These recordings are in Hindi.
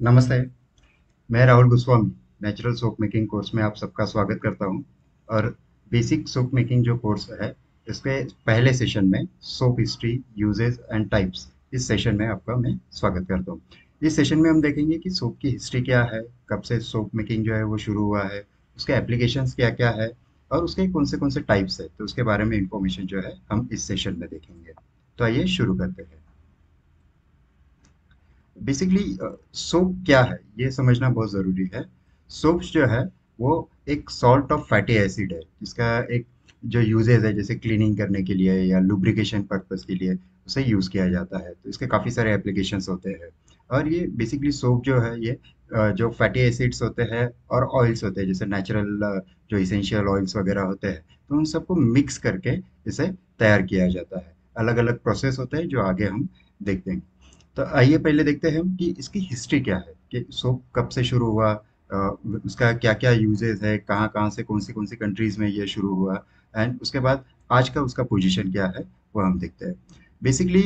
नमस्ते। मैं Rahul Goswami natural soap making course में आप सबका स्वागत करता हूं। और बेसिक सोप मेकिंग जो कोर्स है, इसके पहले सेशन में soap history, uses and types, इस सेशन में आपका मैं स्वागत करता हूं। इस सेशन में हम देखेंगे कि सोप की हिस्ट्री क्या है, कब से सोप मेकिंग जो है वो शुरू हुआ है, उसके एप्लीकेशंस क्या क्या है, और उसके कौन से टाइप्स है, तो उसके बारे में इंफॉर्मेशन जो है हम इस सेशन में देखेंगे। तो आइए शुरू करते हैं। बेसिकली सोप क्या है ये समझना बहुत ज़रूरी है। सोप्स जो है वो एक सॉल्ट ऑफ फैटी एसिड है, जिसका एक जो यूजेज है, जैसे क्लीनिंग करने के लिए या लुब्रिकेशन पर्पस के लिए उसे यूज़ किया जाता है। तो इसके काफ़ी सारे एप्लीकेशंस होते हैं। और ये बेसिकली सोप जो है ये जो फैटी एसिड्स होते हैं और ऑयल्स होते हैं, जैसे नेचुरल जो इसेंशियल ऑयल्स वगैरह होते हैं, तो उन सबको मिक्स करके इसे तैयार किया जाता है। अलग अलग प्रोसेस होते हैं जो आगे हम देखते हैं। तो आइए पहले देखते हैं हम कि इसकी हिस्ट्री क्या है, कि सोप कब से शुरू हुआ, उसका क्या क्या यूजेस है, कहाँ कहाँ से कौन सी कंट्रीज में ये शुरू हुआ, एंड उसके बाद आज का उसका पोजीशन क्या है, वो हम देखते हैं। बेसिकली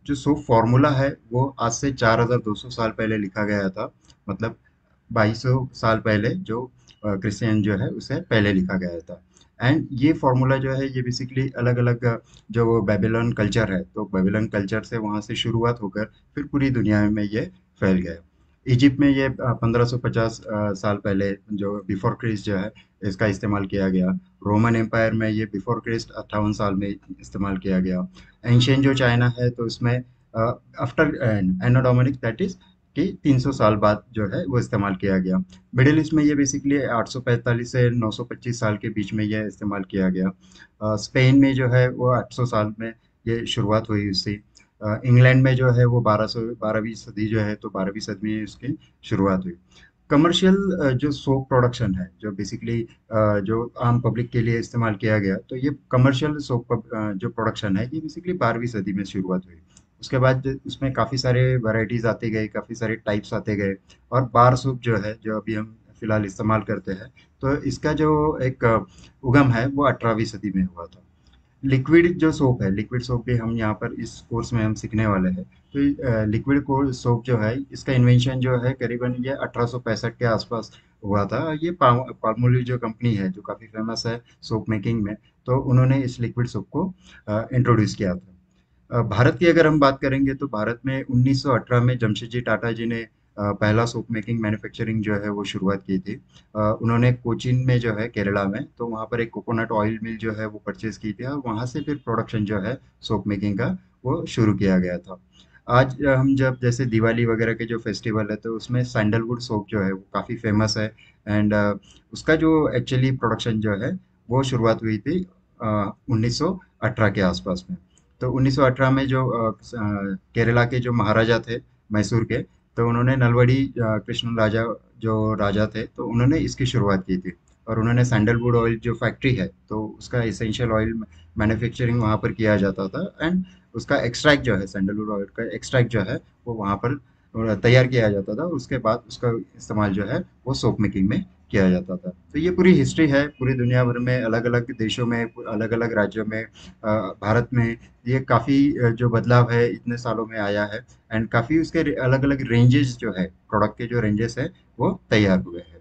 जो सोप फार्मूला है वो आज से 4200 साल पहले लिखा गया था। मतलब 2200 साल पहले जो क्रिश्चियन जो है उसे पहले लिखा गया था। एंड ये फॉर्मूला जो है ये बेसिकली अलग अलग जो बेबीलोन कल्चर है, तो बेबीलोन कल्चर से वहाँ से शुरुआत होकर फिर पूरी दुनिया में ये फैल गया। इजिप्ट में ये 1550 साल पहले जो बिफोर क्रिस्ट जो है इसका इस्तेमाल किया गया। रोमन एम्पायर में ये बिफोर क्रिस्ट 58 साल में इस्तेमाल किया गया। एंशियन जो चाइना है तो इसमें after anno Domini, that is कि 300 साल बाद जो है वो इस्तेमाल किया गया। मिडिल ईस्ट में ये बेसिकली 845 से 925 साल के बीच में ये इस्तेमाल किया गया। स्पेन में जो है वो 800 साल में ये शुरुआत हुई उससे। इंग्लैंड में जो है वो 12वीं सदी जो है, तो 12वीं सदी में इसकी शुरुआत हुई। कमर्शियल जो सोप प्रोडक्शन है, जो बेसिकली जो आम पब्लिक के लिए इस्तेमाल किया गया, तो ये कमर्शियल सोप जो प्रोडक्शन है ये बेसिकली 12वीं सदी में शुरुआत हुई। उसके बाद उसमें काफ़ी सारे वैरायटीज आते गए, काफ़ी सारे टाइप्स आते गए। और बार सूप जो है, जो अभी हम फिलहाल इस्तेमाल करते हैं, तो इसका जो एक उगम है वो 18वीं सदी में हुआ था। लिक्विड जो सोप है, लिक्विड सोप भी हम यहाँ पर इस कोर्स में हम सीखने वाले हैं। तो लिक्विड को सोप जो है इसका इन्वेंशन जो है करीबन ये 1865 के आसपास हुआ था। ये पाल्मोलिव जो कंपनी है जो काफ़ी फेमस है सोप मेकिंग में, तो उन्होंने इस लिक्विड सोप को इंट्रोड्यूस किया था। भारत की अगर हम बात करेंगे तो भारत में 1918 में जमशेदजी टाटा जी ने पहला सोप मेकिंग मैन्युफैक्चरिंग जो है वो शुरुआत की थी। उन्होंने कोचीन में जो है केरला में, तो वहाँ पर एक कोकोनट ऑयल मिल जो है वो परचेज की थी, और वहाँ से फिर प्रोडक्शन जो है सोप मेकिंग का वो शुरू किया गया था। आज हम जब जैसे दिवाली वगैरह के जो फेस्टिवल है, तो उसमें सैंडलवुड सोप जो है वो काफ़ी फेमस है। एंड उसका जो एक्चुअली प्रोडक्शन जो है वो शुरुआत हुई थी 1918 के आसपास में। तो 1918 में जो केरला के जो महाराजा थे, मैसूर के, तो उन्होंने नलवड़ी कृष्ण राजा जो राजा थे, तो उन्होंने इसकी शुरुआत की थी। और उन्होंने सैंडलवुड ऑयल जो फैक्ट्री है, तो उसका एसेंशियल ऑयल मैन्युफैक्चरिंग वहाँ पर किया जाता था। एंड उसका एक्सट्रैक्ट जो है, सैंडलवुड ऑयल का एक्सट्रैक्ट जो है वो वहाँ पर तैयार किया जाता था। उसके बाद उसका इस्तेमाल जो है वो सोप मेकिंग में किया जाता था। तो ये पूरी हिस्ट्री है। पूरी दुनिया भर में अलग अलग देशों में, अलग अलग राज्यों में, भारत में ये काफ़ी जो बदलाव है इतने सालों में आया है। एंड काफ़ी उसके अलग अलग रेंजेस जो है, प्रोडक्ट के जो रेंजेस है वो तैयार हुए हैं।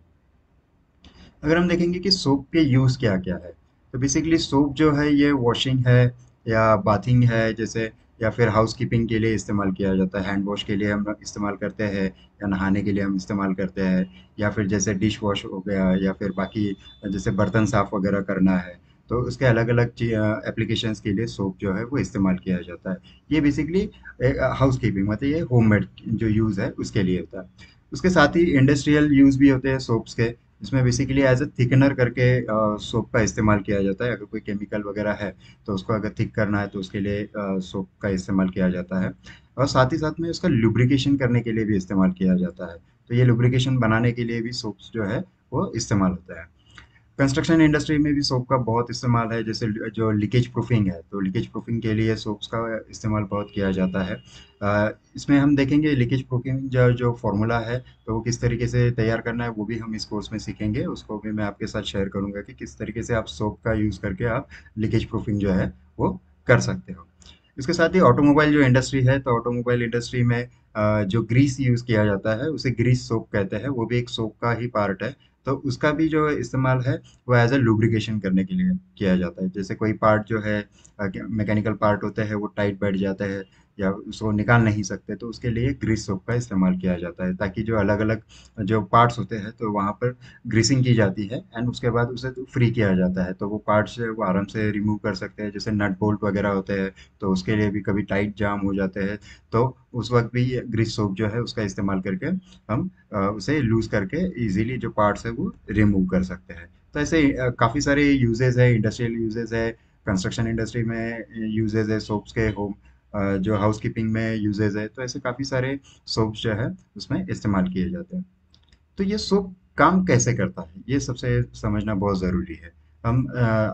अगर हम देखेंगे कि सोप के यूज़ क्या क्या है, तो बेसिकली सोप जो है ये वॉशिंग है या बाथिंग है जैसे, या फिर हाउस कीपिंग के लिए इस्तेमाल किया जाता है। हैंड वॉश के लिए हम इस्तेमाल करते हैं, या नहाने के लिए हम इस्तेमाल करते हैं, या फिर जैसे डिश वॉश हो गया, या फिर बाकी जैसे बर्तन साफ वगैरह करना है, तो उसके अलग अलग एप्लीकेशंस के लिए सोप जो है वो इस्तेमाल किया जाता है। ये बेसिकली हाउस कीपिंग, मतलब ये होममेड जो यूज़ है उसके लिए होता है। उसके साथ ही इंडस्ट्रियल यूज़ भी होते हैं सोप्स के। इसमें बेसिकली एज अ थिकनर करके सोप का इस्तेमाल किया जाता है। अगर कोई केमिकल वगैरह है तो उसको अगर थिक करना है, तो उसके लिए सोप का इस्तेमाल किया जाता है। और साथ ही साथ में उसका लुब्रिकेशन करने के लिए भी इस्तेमाल किया जाता है। तो ये लुब्रिकेशन बनाने के लिए भी सोप्स जो है वो इस्तेमाल होता है। कंस्ट्रक्शन इंडस्ट्री में भी सोप का बहुत इस्तेमाल है, जैसे जो लीकेज प्रूफिंग है, तो लीकेज प्रूफिंग के लिए सोप्स का इस्तेमाल बहुत किया जाता है। इसमें हम देखेंगे लीकेज प्रूफिंग जो जो फॉर्मूला है, तो वो किस तरीके से तैयार करना है वो भी हम इस कोर्स में सीखेंगे। उसको भी मैं आपके साथ शेयर करूंगा कि किस तरीके से आप सोप का यूज़ करके आप लीकेज प्रूफिंग जो है वो कर सकते हो। इसके साथ ही ऑटोमोबाइल जो इंडस्ट्री है, तो ऑटोमोबाइल इंडस्ट्री में जो ग्रीस यूज़ किया जाता है उसे ग्रीस सोप कहते हैं, वो भी एक सोप का ही पार्ट है। तो उसका भी जो इस्तेमाल है वो एज अ लुब्रिकेशन करने के लिए किया जाता है। जैसे कोई पार्ट जो है मैकेनिकल पार्ट होते हैं वो टाइट बैठ जाते हैं या उसको निकाल नहीं सकते, तो उसके लिए ग्रीस सोप का इस्तेमाल किया जाता है, ताकि जो अलग अलग जो पार्ट्स होते हैं तो वहाँ पर ग्रीसिंग की जाती है एंड उसके बाद उसे तो फ्री किया जाता है, तो वो पार्ट्स जो है वो आराम से रिमूव कर सकते हैं। जैसे नट बोल्ट वगैरह होते हैं तो उसके लिए भी कभी टाइट जाम हो जाते हैं, तो उस वक्त भी ये ग्रीस सोप जो है उसका इस्तेमाल करके हम उसे लूज करके इजीली जो पार्ट्स है वो रिमूव कर सकते हैं। तो ऐसे काफ़ी सारे यूजेस है, इंडस्ट्रियल यूजेस है, कंस्ट्रक्शन इंडस्ट्री में यूजेस है सोप्स के, होम जो हाउसकीपिंग में यूजेस है, तो ऐसे काफ़ी सारे सोप्स जो है उसमें इस्तेमाल किए जाते हैं। तो ये सोप काम कैसे करता है, ये सबसे समझना बहुत ज़रूरी है। हम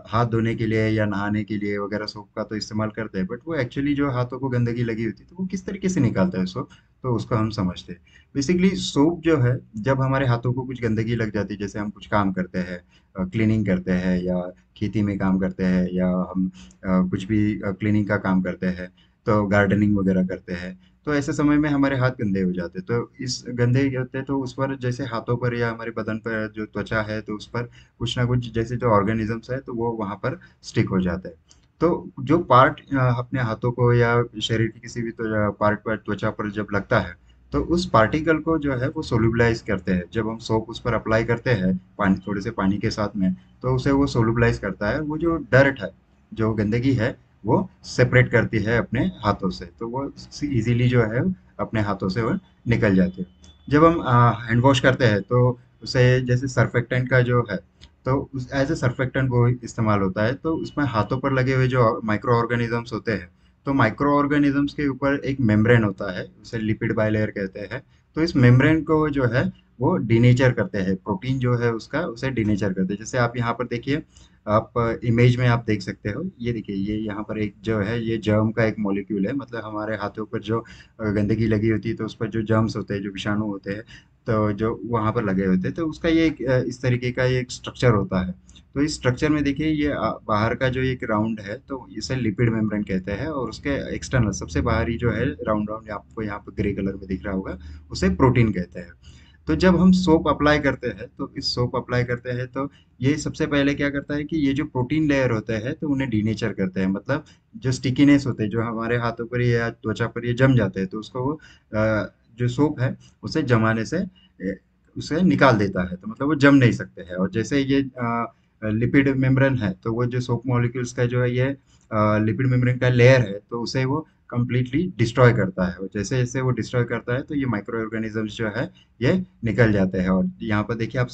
हाथ धोने के लिए या नहाने के लिए वगैरह सोप का तो इस्तेमाल करते हैं, बट वो एक्चुअली जो हाथों को गंदगी लगी होती है तो वो किस तरीके से निकालता है सोप, तो उसको हम समझते हैं। बेसिकली सोप जो है, जब हमारे हाथों को कुछ गंदगी लग जाती है, जैसे हम कुछ काम करते हैं, क्लीनिंग करते हैं या खेती में काम करते हैं या हम कुछ भी क्लीनिंग का काम करते हैं, तो गार्डनिंग वगैरह करते हैं, तो ऐसे समय में हमारे हाथ गंदे हो जाते हैं। तो इस गंदे होते हैं तो उस पर जैसे हाथों पर या हमारे बदन पर जो त्वचा है तो उस पर कुछ ना कुछ जैसे जो ऑर्गेनिजम्स है तो वो वहाँ पर स्टिक हो जाते हैं। तो जो पार्ट अपने हाथों को या शरीर के किसी भी पार्ट पर त्वचा पर जब लगता है, तो उस पार्टिकल को जो है वो सोल्यूबलाइज करते हैं। जब हम सोप उस पर अप्लाई करते हैं पानी, थोड़े से पानी के साथ में, तो उसे वो सोल्यूबलाइज करता है। वो जो डर्ट है, जो गंदगी है, वो सेपरेट करती है अपने हाथों से, तो वो इजीली जो है अपने हाथों से वो निकल जाती है। जब हम हैंड वॉश करते हैं तो उसे जैसे सर्फेक्टेंट का जो है, तो उस एज ए सर्फेक्टेंट वो इस्तेमाल होता है, तो उसमें हाथों पर लगे हुए जो माइक्रो ऑर्गेनिजम्स होते हैं, तो माइक्रो ऑर्गेनिजम्स के ऊपर एक मेम्ब्रेन होता है, उसे लिपिड बाइलेयर कहते हैं। तो इस मेम्ब्रेन को जो है वो डीनेचर करते हैं, प्रोटीन जो है उसका उसे डीनेचर करते हैं। जैसे आप यहाँ पर देखिए, आप इमेज में आप देख सकते हो, ये देखिए, ये यहाँ पर एक जो है ये जर्म का एक मॉलिक्यूल है, मतलब हमारे हाथों पर जो गंदगी लगी होती है तो उस पर जो जर्म्स होते हैं, जो विषाणु होते हैं, तो जो वहाँ पर लगे होते हैं, तो उसका ये एक इस तरीके का ये एक स्ट्रक्चर होता है। तो इस स्ट्रक्चर में देखिए, ये बाहर का जो एक राउंड है तो इसे लिपिड मेम्ब्रेन कहते हैं, और उसके एक्सटर्नल सबसे बाहरी जो है राउंड राउंड आपको यहाँ पर ग्रे कलर में दिख रहा होगा, उसे प्रोटीन कहते हैं। तो जब हम सोप अप्लाई करते हैं, तो इस सोप अप्लाई करते हैं तो ये सबसे पहले क्या करता है कि ये जो प्रोटीन लेयर होते हैं तो उन्हें डीनेचर करते हैं, मतलब जो स्टिकीनेस होते हैं जो हमारे हाथों पर या त्वचा पर ये जम जाते हैं, तो उसको वो जो सोप है उसे जमाने से उसे निकाल देता है, तो मतलब वो जम नहीं सकते हैं। और जैसे ये लिपिड मेम्ब्रेन है, तो वो जो सोप मॉलिक्यूल्स का जो है ये लिपिड मेम्ब्रेन का लेयर है, तो उसे वो कंप्लीटली डिस्ट्रॉय करता है, और जैसे जैसे वो डिस्ट्रॉय करता है तो ये माइक्रो ऑर्गेनिजम्स जो है ये निकल जाते हैं। और यहाँ पर देखिए, आप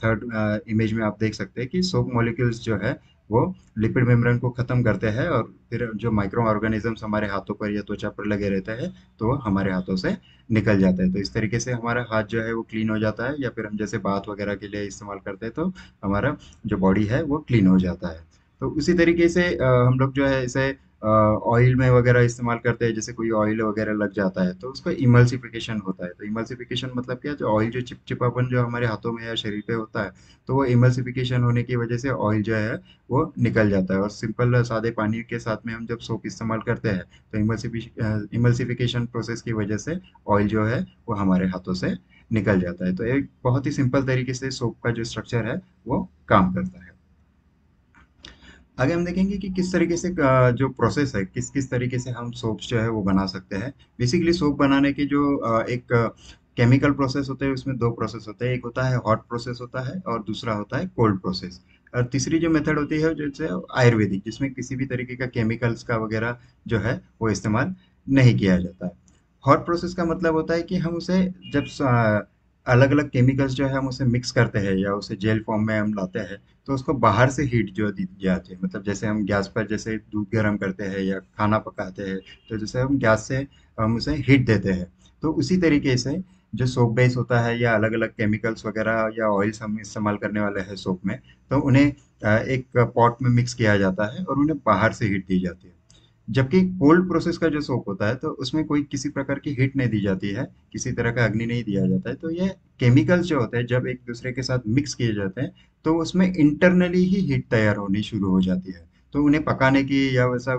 थर्ड इमेज में आप देख सकते हैं कि सोप मॉलिक्यूल्स जो है वो लिपिड मेम्ब्रेन को खत्म करते हैं, और फिर जो माइक्रो ऑर्गेनिजम्स हमारे हाथों पर या त्वचा पर लगे रहते हैं तो वो हमारे हाथों से निकल जाते हैं। तो इस तरीके से हमारा हाथ जो है वो क्लीन हो जाता है, या फिर हम जैसे बाथ वगैरह के लिए इस्तेमाल करते हैं तो हमारा जो बॉडी है वो क्लीन हो जाता है। तो उसी तरीके से हम लोग जो है इसे ऑयल में वगैरह इस्तेमाल करते हैं। जैसे कोई ऑयल वगैरह लग जाता है तो उसका इमल्सिफिकेशन होता है। तो इमल्सिफिकेशन मतलब क्या, जो ऑयल जो चिपचिपापन जो हमारे हाथों में या शरीर पे होता है, तो वो इमल्सिफिकेशन होने की वजह से ऑयल जो है वो निकल जाता है। और सिंपल सादे पानी के साथ में हम जब सोप इस्तेमाल करते हैं तो इमल्सिफिकेशन प्रोसेस की वजह से ऑयल जो है वो हमारे हाथों से निकल जाता है। तो एक बहुत ही सिंपल तरीके से सोप का जो स्ट्रक्चर है वो काम करता है। आगे हम देखेंगे कि किस तरीके से जो प्रोसेस है, किस किस तरीके से हम सोप्स जो है वो बना सकते हैं। बेसिकली सोप बनाने की जो एक केमिकल प्रोसेस होते हैं, उसमें दो प्रोसेस होते हैं, एक होता है हॉट प्रोसेस होता है और दूसरा होता है कोल्ड प्रोसेस। और तीसरी जो मेथड होती है जैसे आयुर्वेदिक, जिसमें किसी भी तरीके का केमिकल्स का वगैरह जो है वो इस्तेमाल नहीं किया जाता है। हॉट प्रोसेस का मतलब होता है कि हम उसे जब अलग अलग केमिकल्स जो है हम उसे मिक्स करते हैं या उसे जेल फॉर्म में हम लाते हैं, तो उसको बाहर से हीट जो दी जाती है, मतलब जैसे हम गैस पर जैसे दूध गर्म करते हैं या खाना पकाते हैं, तो जैसे हम गैस से हम उसे हीट देते हैं, तो उसी तरीके से जो सोप बेस होता है या अलग अलग केमिकल्स वगैरह या ऑयल्स हम इस्तेमाल करने वाले हैं सोप में, तो उन्हें एक पॉट में मिक्स किया जाता है और उन्हें बाहर से हीट दी जाती है। जबकि कोल्ड प्रोसेस का जो सोप होता है तो उसमें कोई किसी प्रकार की हीट नहीं दी जाती है, किसी तरह का अग्नि नहीं दिया जाता है। तो ये केमिकल्स जो होते हैं जब एक दूसरे के साथ मिक्स किए जाते हैं तो उसमें इंटरनली ही हीट तैयार होनी शुरू हो जाती है। तो उन्हें पकाने की या वैसा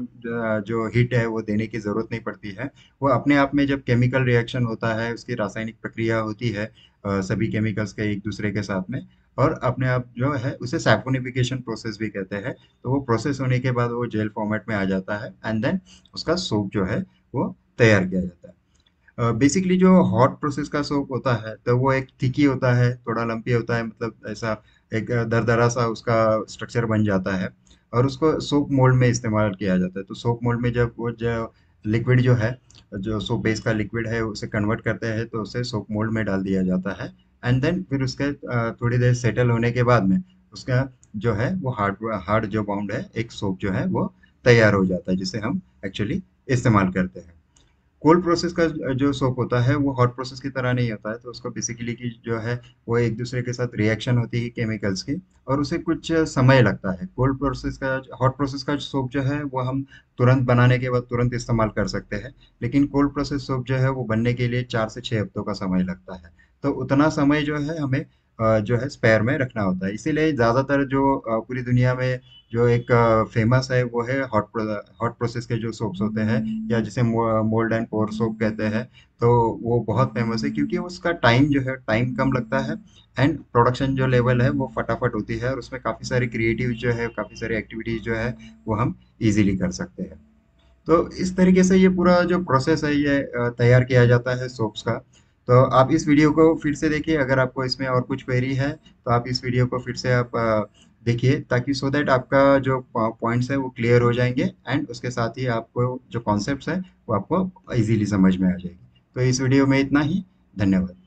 जो हीट है वो देने की ज़रूरत नहीं पड़ती है। वो अपने आप में जब केमिकल रिएक्शन होता है, उसकी रासायनिक प्रक्रिया होती है सभी केमिकल्स के एक दूसरे के साथ में, और अपने आप जो है उसे सैपोनिफिकेशन प्रोसेस भी कहते हैं। तो वो प्रोसेस होने के बाद वो जेल फॉर्मेट में आ जाता है, एंड देन उसका सूप जो है वो तैयार किया जाता है। बेसिकली जो हॉट प्रोसेस का सोप होता है तो वो एक थिकी होता है, थोड़ा लंपी होता है, मतलब ऐसा एक दरदरा सा उसका स्ट्रक्चर बन जाता है, और उसको सोप मोल्ड में इस्तेमाल किया जाता है। तो सोप मोल्ड में जब वो जो लिक्विड जो है, जो सोप बेस का लिक्विड है, उसे कन्वर्ट करते हैं तो उसे सोप मोल्ड में डाल दिया जाता है, एंड देन फिर उसके थोड़ी देर सेटल होने के बाद में उसका जो है वो हार्ड हार्ड जो बाउंड है एक सोप जो है वो तैयार हो जाता है, जिसे हम एक्चुअली इस्तेमाल करते हैं। कोल्ड प्रोसेस का जो सोप होता है वो हॉट प्रोसेस की तरह नहीं होता है, तो उसको बेसिकली की जो है वो एक दूसरे के साथ रिएक्शन होती है केमिकल्स की, और उसे कुछ समय लगता है। कोल्ड प्रोसेस का हॉट प्रोसेस का सोप जो है वो हम तुरंत बनाने के बाद तुरंत इस्तेमाल कर सकते हैं, लेकिन कोल्ड प्रोसेस सोप जो है वो बनने के लिए 4 से 6 हफ्तों का समय लगता है। तो उतना समय जो है हमें जो है स्पेयर में रखना होता है, इसीलिए ज़्यादातर जो पूरी दुनिया में जो एक फेमस है वो है हॉट प्रोसेस के जो सोप्स होते हैं, या जिसे मोल्ड एंड पोर सोप कहते हैं। तो वो बहुत फेमस है क्योंकि उसका टाइम जो है टाइम कम लगता है, एंड प्रोडक्शन जो लेवल है वो फटाफट होती है, और उसमें काफ़ी सारी क्रिएटिव जो है, काफ़ी सारी एक्टिविटीज जो है वो हम इजीली कर सकते हैं। तो इस तरीके से ये पूरा जो प्रोसेस है ये तैयार किया जाता है सोप्स का। तो आप इस वीडियो को फिर से देखिए, अगर आपको इसमें और कुछ क्वेरी है तो आप इस वीडियो को फिर से आप देखिए, ताकि सो दैट आपका जो पॉइंट्स है वो क्लियर हो जाएंगे, एंड उसके साथ ही आपको जो कॉन्सेप्ट्स है वो आपको इजीली समझ में आ जाएगी। तो इस वीडियो में इतना ही। धन्यवाद।